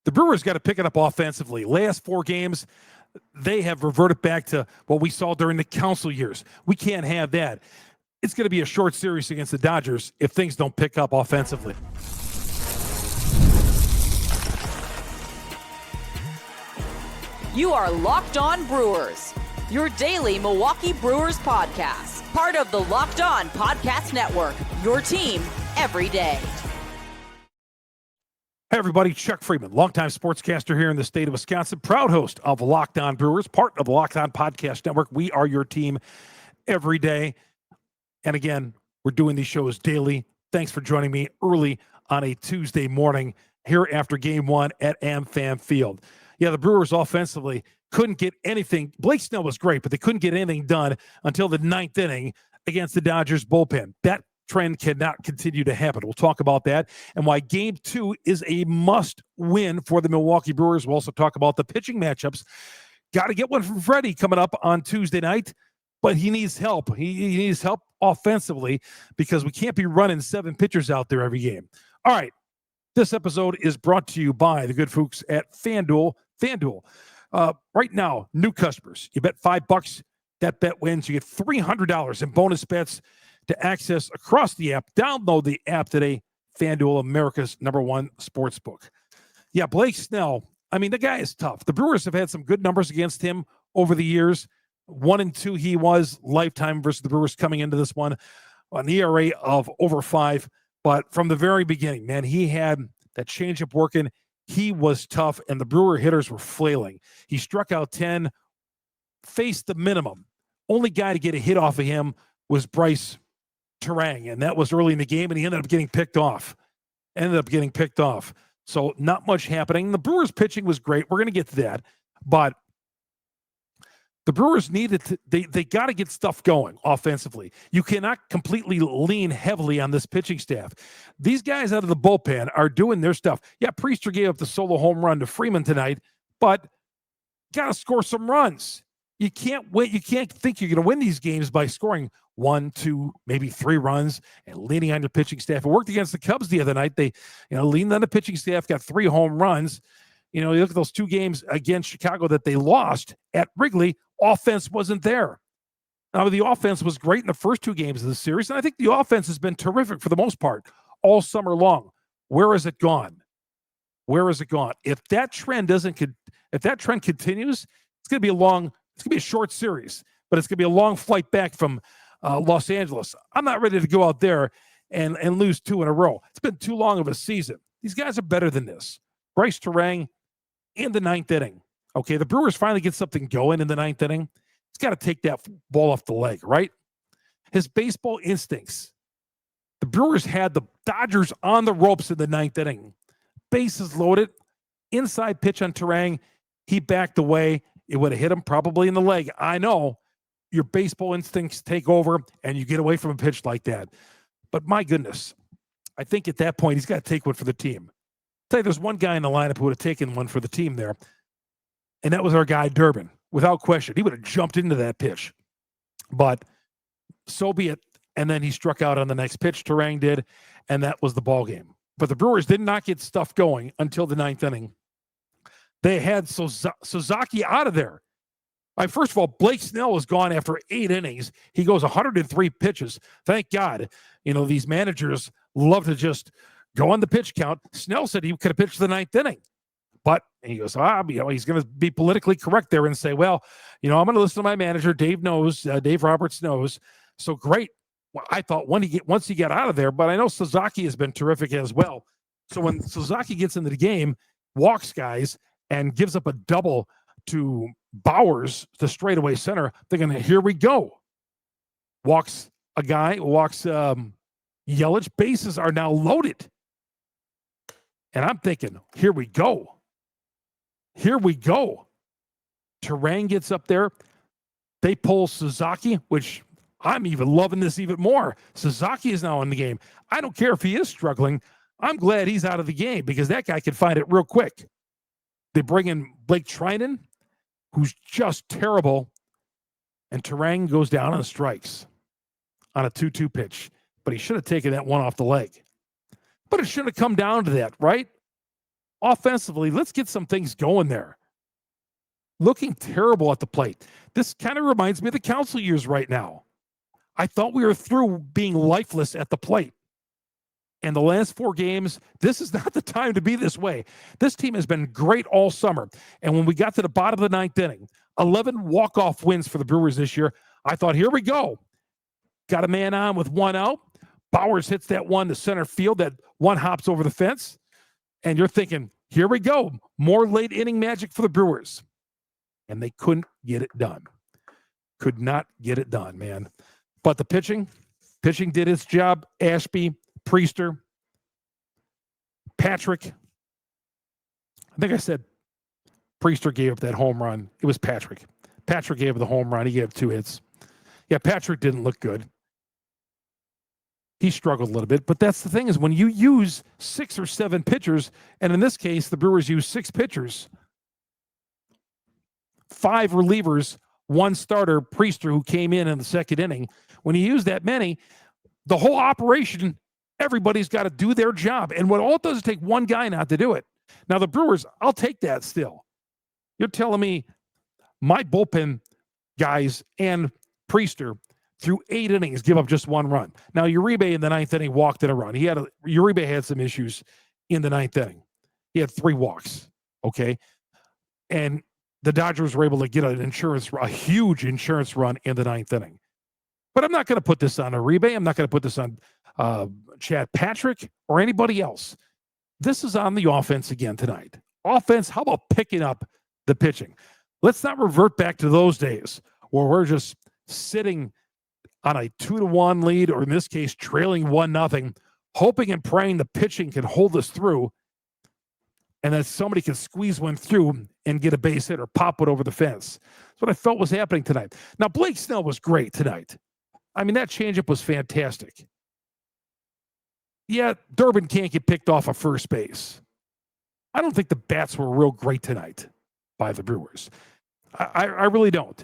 The Brewers got to pick it up offensively. Last 4 games, they have reverted back to what we saw during the council years. We can't have that. It's going to be a short series against the Dodgers if things don't pick up offensively. You are Locked On Brewers, your daily Milwaukee Brewers podcast. Part of the Locked On Podcast Network, your team every day. Hey, everybody. Chuck Freimund, longtime sportscaster here in the state of Wisconsin, proud host of Locked On Brewers, part of the Locked On Podcast Network. We are your team every day. And again, we're doing these shows daily. Thanks for joining me early on a Tuesday morning here after Game 1 at AmFam Field. Yeah, the Brewers offensively couldn't get anything. Blake Snell was great, but they couldn't get anything done until the 9th inning against the Dodgers bullpen. That trend cannot continue to happen. We'll talk about that and why Game 2 is a must-win for the Milwaukee Brewers. We'll also talk about the pitching matchups. Got to get one from Freddy coming up on Tuesday night, but he needs help. He needs help offensively because we can't be running 7 pitchers out there every game. All right. This episode is brought to you by the good folks at FanDuel. FanDuel. Right now, new customers, you bet $5, that bet wins. You get $300 in bonus bets to access across the app. Download the app today. FanDuel, America's #1 sportsbook. Yeah, Blake Snell. I mean, the guy is tough. The Brewers have had some good numbers against him over the years. 1-2 he was lifetime versus the Brewers coming into this one on the ERA of over 5. But from the very beginning, man, he had that changeup working. He was tough, and the Brewer hitters were flailing. He struck out 10, faced the minimum. Only guy to get a hit off of him was Bryce Terang, and that was early in the game, and he ended up getting picked off. So not much happening. The Brewers' pitching was great. We're going to get to that. But the Brewers needed to, they got to get stuff going offensively. You cannot completely lean heavily on this pitching staff. These guys out of the bullpen are doing their stuff. Yeah, Priester gave up the solo home run to Freimund tonight, but got to score some runs. You can't win. You can't think you're going to win these games by scoring 1, 2, maybe 3 runs and leaning on your pitching staff. It worked against the Cubs the other night. They, leaned on the pitching staff, got 3 home runs. You look at those 2 games against Chicago that they lost at Wrigley, offense wasn't there. Now, the offense was great in the first 2 games of the series, and I think the offense has been terrific for the most part all summer long. Where has it gone? If that trend continues, it's going to be a short series, but it's going to be a long flight back from Los Angeles. I'm not ready to go out there and lose 2 in a row. It's been too long of a season. These guys are better than this. Bryce Terang in the 9th inning. Okay, the Brewers finally get something going in the 9th inning. He's got to take that ball off the leg, right? His baseball instincts. The Brewers had the Dodgers on the ropes in the 9th inning. Bases loaded. Inside pitch on Terang. He backed away. It would have hit him probably in the leg. I know. Your baseball instincts take over, and you get away from a pitch like that. But my goodness, I think at that point, he's got to take one for the team. I'll tell you, there's one guy in the lineup who would have taken one for the team there, and that was our guy, Durbin. Without question, he would have jumped into that pitch. But so be it. And then he struck out on the next pitch, Terang did, and that was the ball game. But the Brewers did not get stuff going until the 9th inning. They had Suzaki out of there. First of all, Blake Snell was gone after 8 innings. He goes 103 pitches. Thank God. These managers love to just go on the pitch count. Snell said he could have pitched the 9th inning. But he goes, he's going to be politically correct there and say, well, I'm going to listen to my manager. Dave Roberts knows. So great. Well, I thought once he got out of there, but I know Suzaki has been terrific as well. So when Suzaki gets into the game, walks guys, and gives up a double to Bowers, the straightaway center, thinking, here we go. Walks Yelich. Bases are now loaded. And I'm thinking, here we go. Terang gets up there. They pull Suzaki, which I'm even loving this even more. Suzaki is now in the game. I don't care if he is struggling. I'm glad he's out of the game because that guy can find it real quick. They bring in Blake Trinan, who's just terrible, and Terang goes down and strikes on a 2-2 pitch. But he should have taken that one off the leg. But it shouldn't have come down to that, right? offensively, let's get some things going there. Looking terrible at the plate. This kind of reminds me of the Council years right now. I thought we were through being lifeless at the plate. And the last 4 games, this is not the time to be this way. This team has been great all summer. And when we got to the bottom of the 9th inning, 11 walk-off wins for the Brewers this year, I thought, here we go. Got a man on with 1 out. Bowers hits that one to center field. That one hops over the fence. And you're thinking, here we go. More late inning magic for the Brewers. And they couldn't get it done. Could not get it done, man. But the pitching did its job. Ashby, Priester, Patrick. I think I said Priester gave up that home run. It was Patrick. Patrick gave up the home run. He gave up 2 hits. Yeah, Patrick didn't look good. He struggled a little bit. But that's the thing is when you use 6 or 7 pitchers, and in this case, the Brewers used 6 pitchers, 5 relievers, 1 starter, Priester, who came in the 2nd inning. When you use that many, the whole operation, everybody's got to do their job. And what all it does is take one guy not to do it. Now, the Brewers, I'll take that still. You're telling me my bullpen guys and Priester through 8 innings give up just 1 run. Now, Uribe in the 9th inning walked in a run. Uribe had some issues in the 9th inning. He had 3 walks, okay? And the Dodgers were able to get a huge insurance run in the 9th inning. But I'm not going to put this on Uribe. I'm not going to put this on Chad Patrick or anybody else. This is on the offense again tonight. Offense, how about picking up the pitching? Let's not revert back to those days where we're just sitting on a 2-1 lead, or in this case, trailing 1-0, hoping and praying the pitching can hold us through and that somebody can squeeze one through and get a base hit or pop it over the fence. That's what I felt was happening tonight. Now, Blake Snell was great tonight. I mean, that changeup was fantastic. Yeah, Durbin can't get picked off of first base. I don't think the bats were real great tonight by the Brewers. I really don't.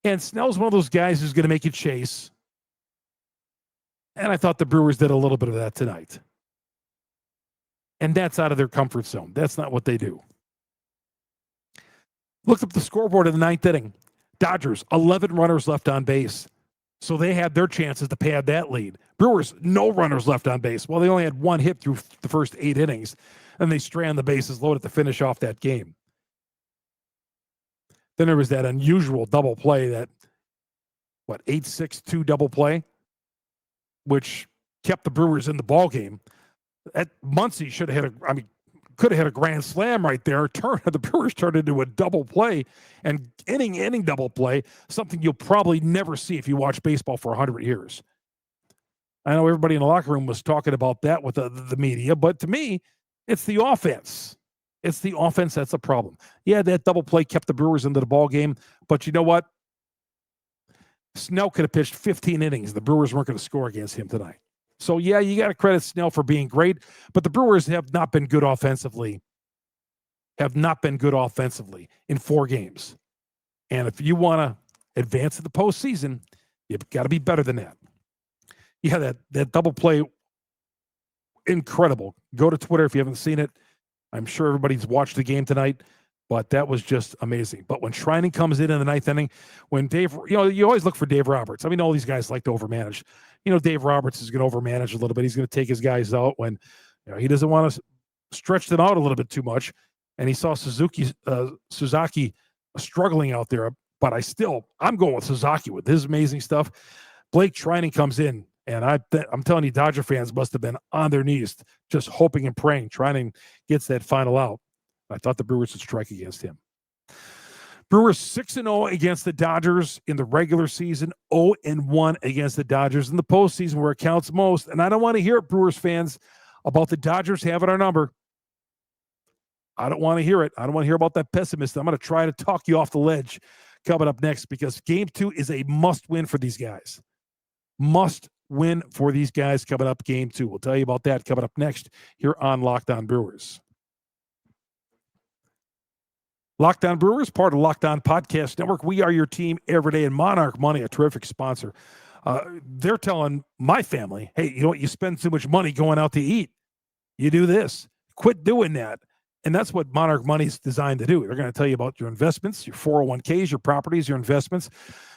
And Snell's one of those guys who's going to make you chase. And I thought the Brewers did a little bit of that tonight. And that's out of their comfort zone. That's not what they do. Looked up the scoreboard in the 9th inning. Dodgers, 11 runners left on base. So they had their chances to pad that lead. Brewers, no runners left on base. Well, they only had 1 hit through the first 8 innings, and they strand the bases loaded to finish off that game. Then there was that unusual double play, that, 8-6-2 double play, which kept the Brewers in the ball game. At Muncy should have could have had a grand slam right there. The Brewers turned into a double play, and inning double play, something you'll probably never see if you watch baseball for 100 years. I know everybody in the locker room was talking about that with the media, but to me, it's the offense. It's the offense that's a problem. Yeah, that double play kept the Brewers into the ball game, but you know what? Snell could have pitched 15 innings. The Brewers weren't going to score against him tonight. So, yeah, you got to credit Snell for being great, but the Brewers have not been good offensively. In 4 games. And if you want to advance to the postseason, you've got to be better than that. Yeah, that double play, incredible. Go to Twitter if you haven't seen it. I'm sure everybody's watched the game tonight, but that was just amazing. But when Shrining comes in the 9th inning, when Dave, you always look for Dave Roberts. I mean, all these guys like to overmanage. Dave Roberts is going to overmanage a little bit. He's going to take his guys out when he doesn't want to stretch them out a little bit too much. And he saw Suzaki struggling out there. But I'm going with Suzaki with his amazing stuff. Blake Trining comes in, and I'm telling you, Dodger fans must have been on their knees just hoping and praying. Trining gets that final out. I thought the Brewers would strike against him. Brewers 6-0 against the Dodgers in the regular season, 0-1 against the Dodgers in the postseason where it counts most. And I don't want to hear it, Brewers fans, about the Dodgers having our number. I don't want to hear it. I don't want to hear about that pessimist. I'm going to try to talk you off the ledge coming up next, because Game 2 is a must-win for these guys. Must win for these guys coming up Game 2. We'll tell you about that coming up next here on Locked On Brewers. Locked On Brewers, part of Locked On Podcast Network. We are your team every day, and Monarch Money, a terrific sponsor. They're telling my family, hey, you know what? You spend too much money going out to eat. You do this. Quit doing that. And that's what Monarch Money is designed to do. They're going to tell you about your investments, your 401ks, your properties, your investments.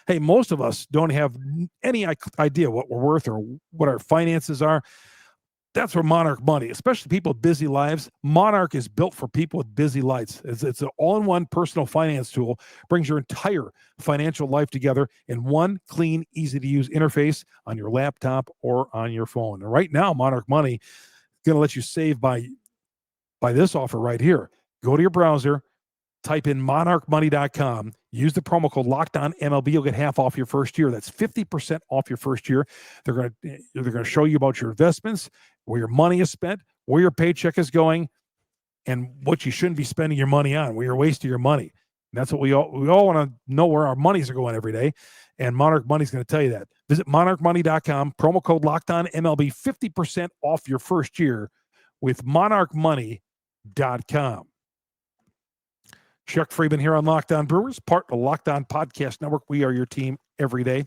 Hey, most of us don't have any idea what we're worth or what our finances are. That's where Monarch Money, especially people with busy lives. Monarch is built for people with busy lives. It's an all-in-one personal finance tool, brings your entire financial life together in one clean, easy-to-use interface on your laptop or on your phone. And right now, Monarch Money is going to let you save by this offer right here. Go to your browser, type in monarchmoney.com, use the promo code LOCKEDONMLB. You'll get half off your first year. That's 50% off your first year. They're going to show you about your investments, where your money is spent, where your paycheck is going, and what you shouldn't be spending your money on, where you're wasting your money. And that's what we all want to know, where our monies are going every day. And Monarch Money is going to tell you that. Visit monarchmoney.com, promo code LOCKEDONMLB, 50% off your first year with monarchmoney.com. Chuck Freimund here on Locked On Brewers, part of the Locked On Podcast Network. We are your team every day.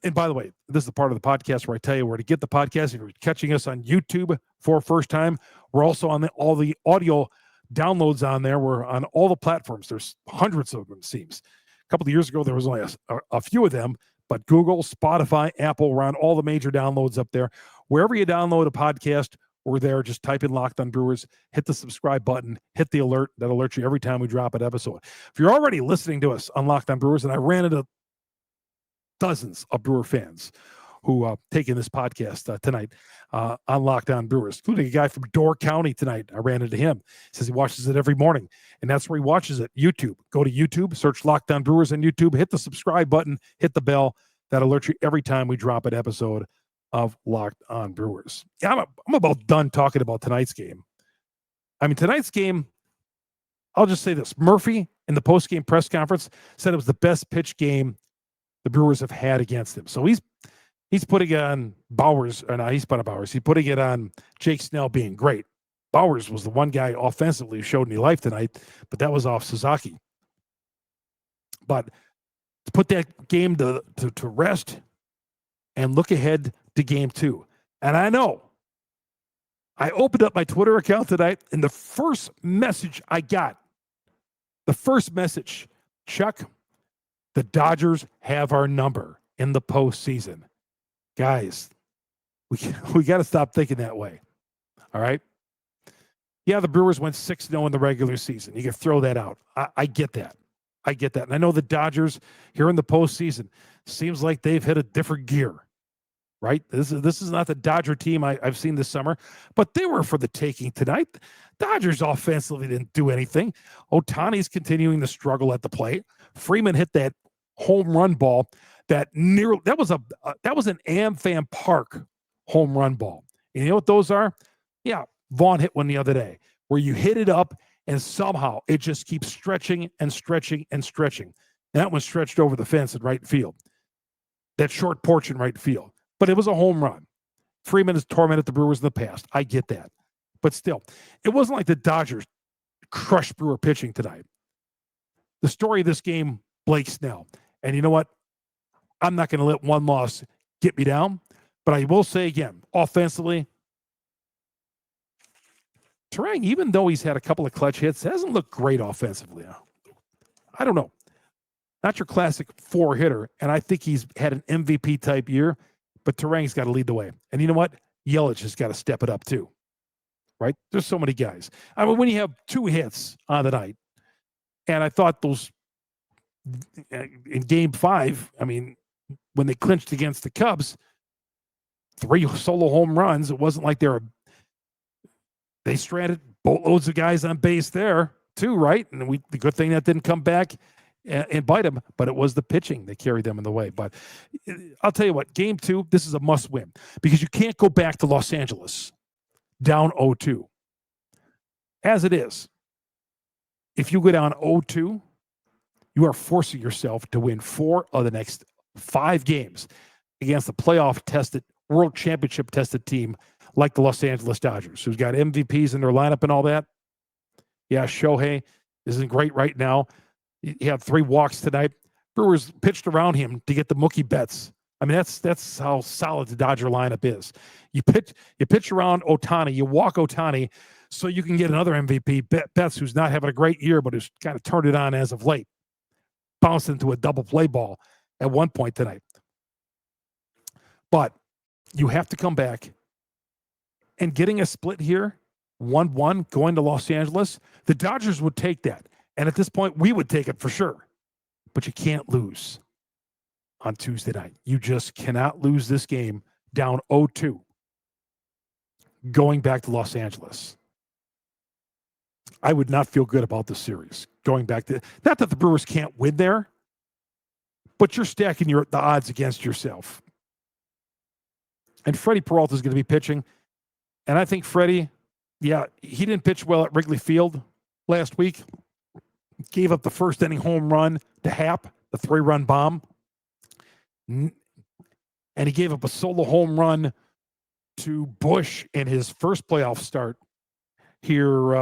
And by the way, this is the part of the podcast where I tell you where to get the podcast. If you're catching us on YouTube for first time, we're also on all the audio downloads on there. We're on all the platforms. There's hundreds of them, it seems. A couple of years ago, there was only a few of them, but Google, Spotify, Apple, we're on all the major downloads up there. Wherever you download a podcast, we're there. Just type in Locked On Brewers, hit the subscribe button, hit the alert. That alerts you every time we drop an episode. If you're already listening to us on Locked On Brewers, and I ran into dozens of Brewer fans who taking this podcast tonight on Locked On Brewers, including a guy from Door County tonight. I ran into him. He says he watches it every morning, and that's where he watches it, YouTube. Go to YouTube, search Locked On Brewers on YouTube, hit the subscribe button, hit the bell. That alerts you every time we drop an episode of Locked On Brewers. Yeah, I'm about done talking about tonight's game. I mean, tonight's game, I'll just say this. Murphy, in the post-game press conference, said it was the best pitch game the Brewers have had against him. So he's putting it on Bowers, or not, he's putting on Bowers. He's putting it on Jake Snell being great. Bowers was the one guy offensively who showed any life tonight, but that was off Suzuki. But to put that game to rest and look ahead to game 2. And I know I opened up my Twitter account tonight, and the first message I got, Chuck, the Dodgers have our number in the postseason. Guys, we got to stop thinking that way. All right? Yeah, the Brewers went 6-0 in the regular season. You can throw that out. I get that. And I know the Dodgers here in the postseason seems like they've hit a different gear, right? This is not the Dodger team I've seen this summer, but they were for the taking tonight. Dodgers offensively didn't do anything. Ohtani's continuing to struggle at the plate. Freimund hit that home run ball that was an AmFam Park home run ball. And you know what those are? Yeah, Vaughn hit one the other day where you hit it up and somehow it just keeps stretching and stretching and stretching. And that one stretched over the fence in right field. That short porch in right field. But it was a home run. Freimund has tormented the Brewers in the past. I get that. But still, it wasn't like the Dodgers crushed Brewer pitching tonight. The story of this game, Blake Snell. And you know what? I'm not going to let one loss get me down. But I will say again, offensively, Terang, even though he's had a couple of clutch hits, hasn't looked great offensively. I don't know. Not your classic 4-hitter. And I think he's had an MVP type year. But Terang's got to lead the way. And you know what? Yelich has got to step it up too. Right? There's so many guys. I mean, when you have 2 hits on the night, and I thought those in game 5, I mean, when they clinched against the Cubs, 3 solo home runs. It wasn't like they stranded boatloads of guys on base there too, right? And the good thing that didn't come back and bite them, but it was the pitching that carried them in the way. But I'll tell you what, game 2, this is a must win because you can't go back to Los Angeles down 0-2. As it is, if you go down 0-2, you are forcing yourself to win 4 of the next 5 games against a playoff-tested, world championship-tested team like the Los Angeles Dodgers, who's got MVPs in their lineup and all that. Yeah, Shohei isn't great right now. He had 3 walks tonight. Brewers pitched around him to get the Mookie Betts. I mean, that's how solid the Dodger lineup is. You pitch around Ohtani. You walk Ohtani so you can get another MVP, Betts, who's not having a great year, but who's kind of turned it on as of late. Bounced into a double play ball at one point tonight. But you have to come back, and getting a split here, 1-1, going to Los Angeles, the Dodgers would take that. And at this point, we would take it for sure. But you can't lose on Tuesday night. You just cannot lose this game down 0-2 going back to Los Angeles. I would not feel good about this series going back to, not that the Brewers can't win there, but you're stacking the odds against yourself. And Freddy Peralta is going to be pitching. And I think Freddy, he didn't pitch well at Wrigley Field last week. Gave up the first inning home run to Happ, the 3-run bomb. And he gave up a solo home run to Bush in his first playoff start here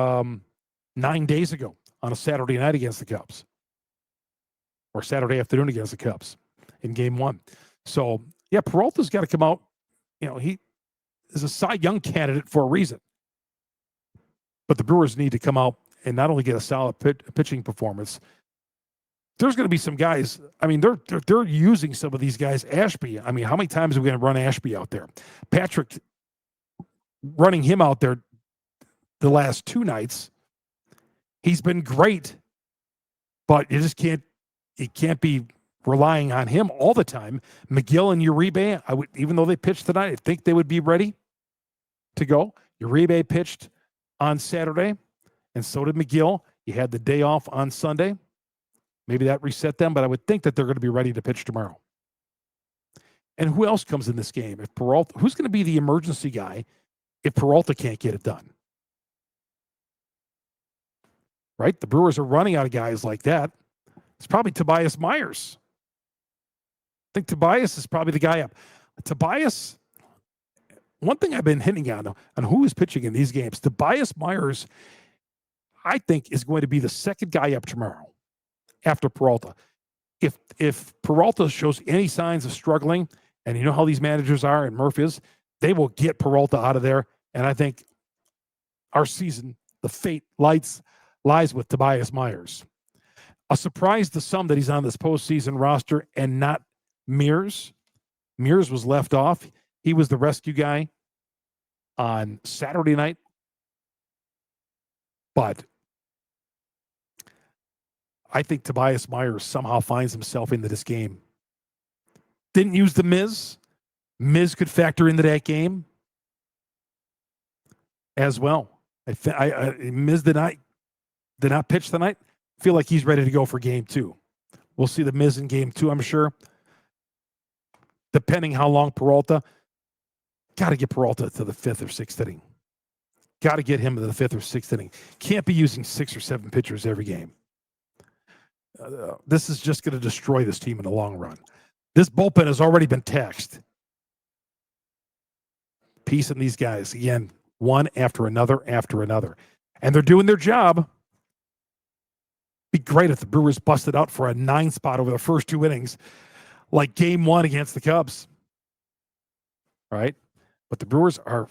9 days ago on a Saturday night against the Cubs. Or Saturday afternoon against the Cubs in game 1. So, Peralta's got to come out. He is a Cy Young candidate for a reason. But the Brewers need to come out and not only get a solid pitching performance. There's going to be some guys. I mean, they're using some of these guys. Ashby. I mean, how many times are we going to run Ashby out there? Patrick running him out there the last 2 nights. He's been great, but you just can't be relying on him all the time. McGill and Uribe, even though they pitched tonight, I think they would be ready to go. Uribe pitched on Saturday, and so did McGill. He had the day off on Sunday. Maybe that reset them, but I would think that they're going to be ready to pitch tomorrow. And who else comes in this game? If Peralta, who's going to be the emergency guy if Peralta can't get it done? Right? The Brewers are running out of guys like that. It's probably Tobias Myers. I think Tobias is probably the guy up. Tobias, one thing I've been hinting on who is pitching in these games, Tobias Myers, I think, is going to be the second guy up tomorrow after Peralta. If Peralta shows any signs of struggling, and you know how these managers are, and Murph is, they will get Peralta out of there. And I think our season, the fate lies with Tobias Myers. A surprise to some that he's on this postseason roster and not Mears. Mears was left off. He was the rescue guy on Saturday night. But I think Tobias Myers somehow finds himself into this game. Didn't use the Miz. Miz could factor into that game as well. Miz did not pitch tonight. Feel like he's ready to go for game 2. We'll see the Miz in game 2, I'm sure. Depending how long Peralta. Got to get Peralta to the 5th or 6th inning. Got to get him to the 5th or 6th inning. Can't be using 6 or 7 pitchers every game. This is just going to destroy this team in the long run. This bullpen has already been taxed. Piecing these guys, again, one after another. And they're doing their job. Be great if the Brewers busted out for a 9 spot over the first 2 innings, like game 1 against the Cubs. All right? But the Brewers are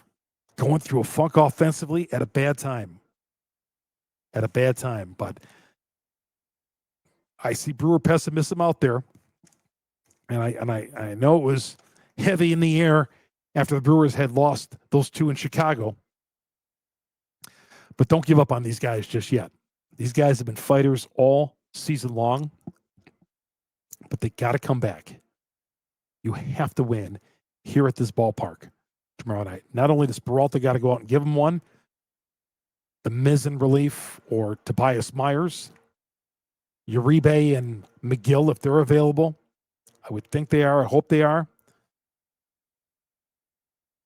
going through a funk offensively at a bad time. But I see Brewer pessimism out there. And I know it was heavy in the air after the Brewers had lost those 2 in Chicago. But don't give up on these guys just yet. These guys have been fighters all season long, but they got to come back. You have to win here at this ballpark tomorrow night. Not only does Peralta got to go out and give them one, the Miz in relief or Tobias Myers, Uribe and McGill, if they're available. I would think they are. I hope they are.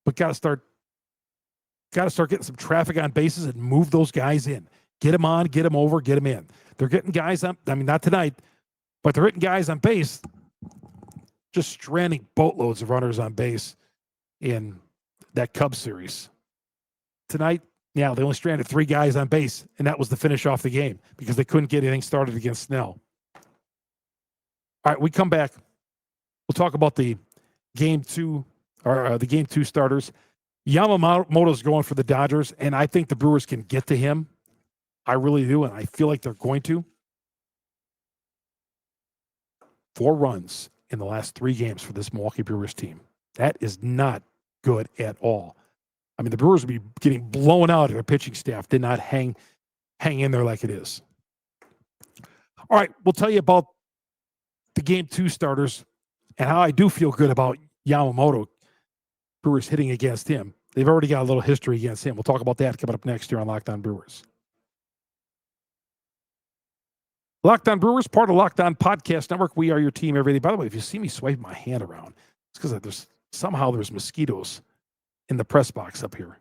But got to start getting some traffic on bases and move those guys in. Get them on, get them over, get them in. They're getting guys on, not tonight, but they're hitting guys on base, just stranding boatloads of runners on base in that Cubs series. Tonight, they only stranded 3 guys on base, and that was the finish off the game because they couldn't get anything started against Snell. All right, we come back. We'll talk about the game 2 starters. Yamamoto's going for the Dodgers, and I think the Brewers can get to him. I really do, and I feel like they're going to. 4 runs in the last 3 games for this Milwaukee Brewers team. That is not good at all. I mean, the Brewers would be getting blown out if their pitching staff did not hang in there like it is. All right, we'll tell you about the Game 2 starters and how I do feel good about Yamamoto. Brewers hitting against him. They've already got a little history against him. We'll talk about that coming up next year on Locked On Brewers. Locked On Brewers, part of Locked On Podcast Network. We are your team every day. By the way, if you see me swipe my hand around, it's because there's mosquitoes in the press box up here.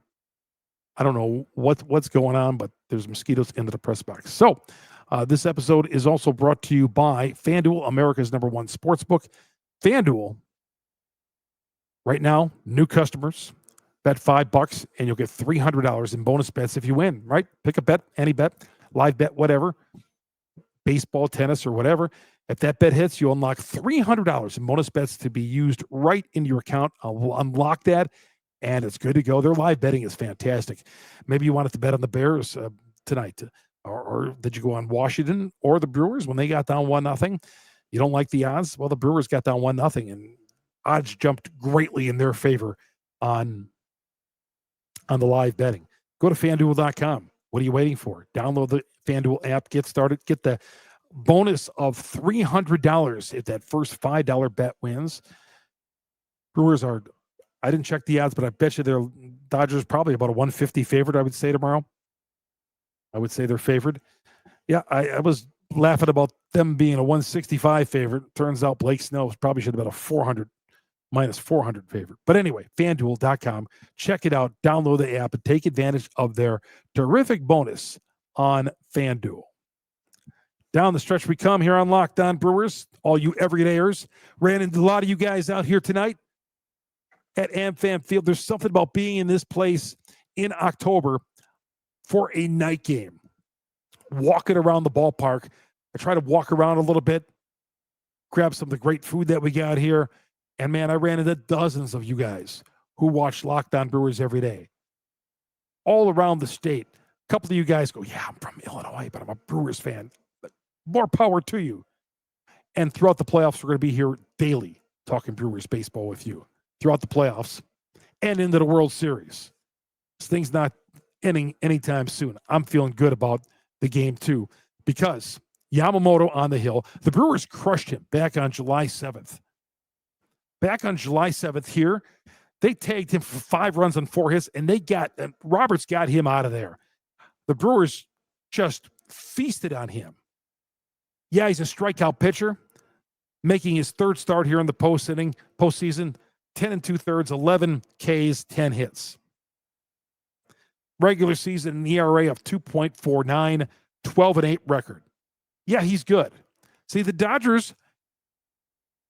I don't know what's going on, but there's mosquitoes into the press box. So this episode is also brought to you by FanDuel, America's #1 sportsbook. FanDuel, right now, new customers, bet $5 and you'll get $300 in bonus bets if you win, right? Pick a bet, any bet, live bet, whatever, baseball, tennis, or whatever. If that bet hits, you'll unlock $300 in bonus bets to be used right into your account. I'll unlock that, and it's good to go. Their live betting is fantastic. Maybe you wanted to bet on the Bears tonight, or did you go on Washington or the Brewers when they got down 1-0? You don't like the odds? Well, the Brewers got down 1-0, and odds jumped greatly in their favor on the live betting. Go to FanDuel.com. What are you waiting for? Download the FanDuel app. Get started. Get the bonus of $300 if that first $5 bet wins. Brewers are, I didn't check the odds, but I bet you their Dodgers probably about a 150 favorite, I would say, tomorrow. I would say they're favored. Yeah, I was laughing about them being a 165 favorite. Turns out Blake Snell probably should have been a minus 400 favorite. But anyway, FanDuel.com. Check it out. Download the app and take advantage of their terrific bonus on FanDuel. Down the stretch we come here on Locked On Brewers. All you everydayers. Ran into a lot of you guys out here tonight at AmFam Field. There's something about being in this place in October for a night game. Walking around the ballpark. I try to walk around a little bit, grab some of the great food that we got here. And, man, I ran into dozens of you guys who watch Locked On Brewers every day. All around the state. A couple of you guys go, yeah, I'm from Illinois, but I'm a Brewers fan. But more power to you. And throughout the playoffs, we're going to be here daily talking Brewers baseball with you. Throughout the playoffs and into the World Series. This thing's not ending anytime soon. I'm feeling good about the Game 2 because Yamamoto on the hill. The Brewers crushed him back on July 7th. Back on July 7th here, they tagged him for 5 runs on 4 hits, and Roberts got him out of there. The Brewers just feasted on him. Yeah, he's a strikeout pitcher, making his 3rd start here in the postseason, 10 2/3, 11 Ks, 10 hits. Regular season, an ERA of 2.49, 12-8 record. Yeah, he's good. See, the Dodgers,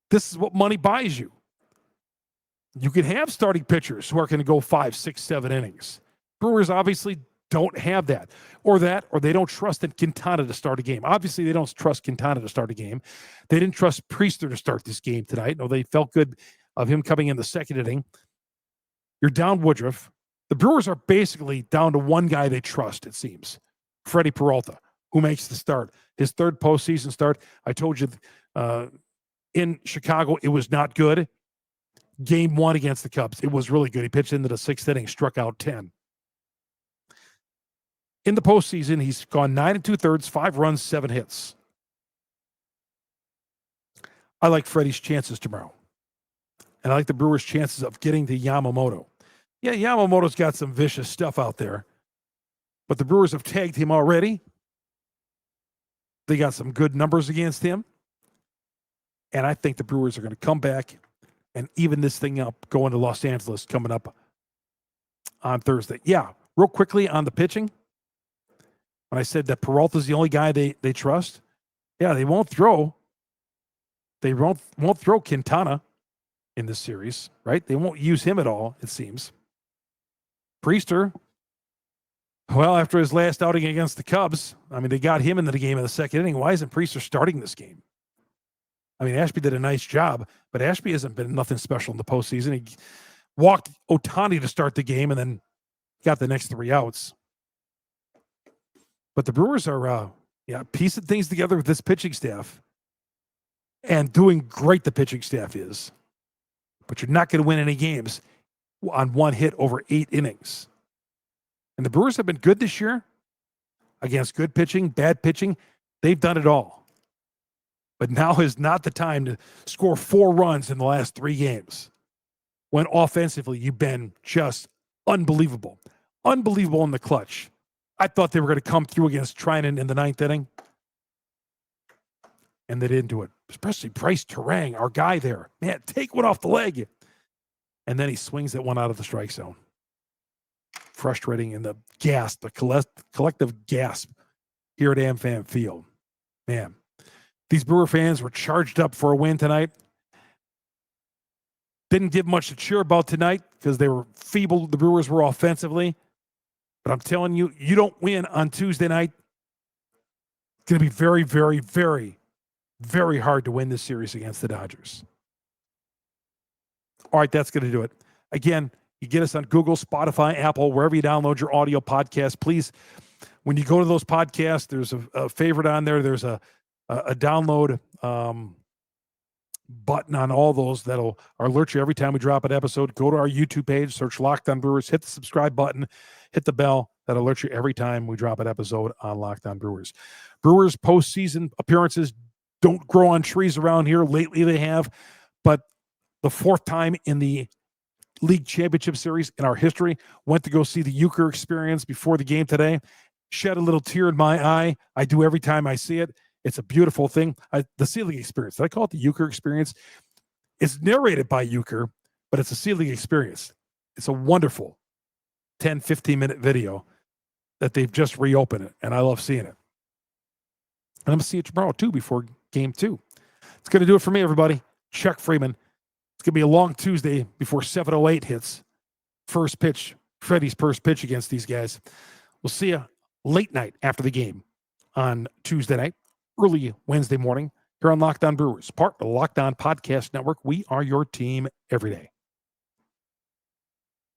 this is what money buys you. You can have starting pitchers who are going to go 5, 6, 7 innings. Brewers obviously don't have that, or they don't trust in Quintana to start a game. Obviously, they don't trust Quintana to start a game. They didn't trust Priester to start this game tonight. No, they felt good of him coming in the 2nd inning. You're down Woodruff. The Brewers are basically down to one guy they trust, it seems. Freddy Peralta, who makes the start. His 3rd postseason start. I told you in Chicago, it was not good. Game 1 against the Cubs, it was really good. He pitched into the 6th inning, struck out 10. In the postseason, he's gone 9 2/3, 5 runs, 7 hits. I like Freddy's chances tomorrow. And I like the Brewers' chances of getting to Yamamoto. Yeah, Yamamoto's got some vicious stuff out there. But the Brewers have tagged him already. They got some good numbers against him. And I think the Brewers are going to come back and even this thing up going to Los Angeles coming up on Thursday. Yeah, real quickly on the pitching. When I said that Peralta's the only guy they trust, yeah, they won't throw. They won't throw Quintana in this series, right? They won't use him at all, it seems. Priester, well, after his last outing against the Cubs, I mean, they got him into the game in the 2nd inning. Why isn't Priester starting this game? I mean, Ashby did a nice job, but Ashby hasn't been nothing special in the postseason. walked Ohtani to start the game and then got the next 3 outs. But the Brewers are piecing things together with this pitching staff and doing great. The pitching staff is, but you're not going to win any games on one hit over 8 innings. And the Brewers have been good this year against good pitching, bad pitching. They've done it all. But now is not the time to score 4 runs in the last 3 games when offensively you've been just unbelievable. Unbelievable in the clutch. I thought they were going to come through against Treinen in the 9th inning, and they didn't do it. Especially Bryce Terang, our guy there. Man, take one off the leg. And then he swings that one out of the strike zone. Frustrating in the gasp, the collective gasp here at AmFam Field. Man, these Brewer fans were charged up for a win tonight. Didn't give much to cheer about tonight because they were feeble. The Brewers were offensively. But I'm telling you, you don't win on Tuesday night. It's going to be very, very, very, very hard to win this series against the Dodgers. All right, that's going to do it. Again, you get us on Google, Spotify, Apple, wherever you download your audio podcast. Please, when you go to those podcasts, there's a favorite on there. There's a download button on all those that'll alert you every time we drop an episode. Go to our YouTube page, search Locked On Brewers, hit the subscribe button, hit the bell. That alerts you every time we drop an episode on Locked On Brewers. Brewers postseason appearances don't grow on trees around here. Lately they have, but the 4th time in the league championship series in our history. Went to go see the Euchre Experience before the game today. Shed a little tear in my eye. I do every time I see it. It's a beautiful thing. The Sealing Experience. Did I call it the Euchre Experience? It's narrated by Euchre, but it's a Sealing Experience. It's a wonderful 10, 15-minute video that they've just reopened it, and I love seeing it. And I'm going to see it tomorrow, too, before Game 2. It's going to do it for me, everybody. Chuck Freimund. It's going to be a long Tuesday before 7:08 hits. First pitch, Freddy's first pitch against these guys. We'll see you late night after the game on Tuesday night, early Wednesday morning here on Locked On Brewers, part of the Locked On Podcast Network. We are your team every day.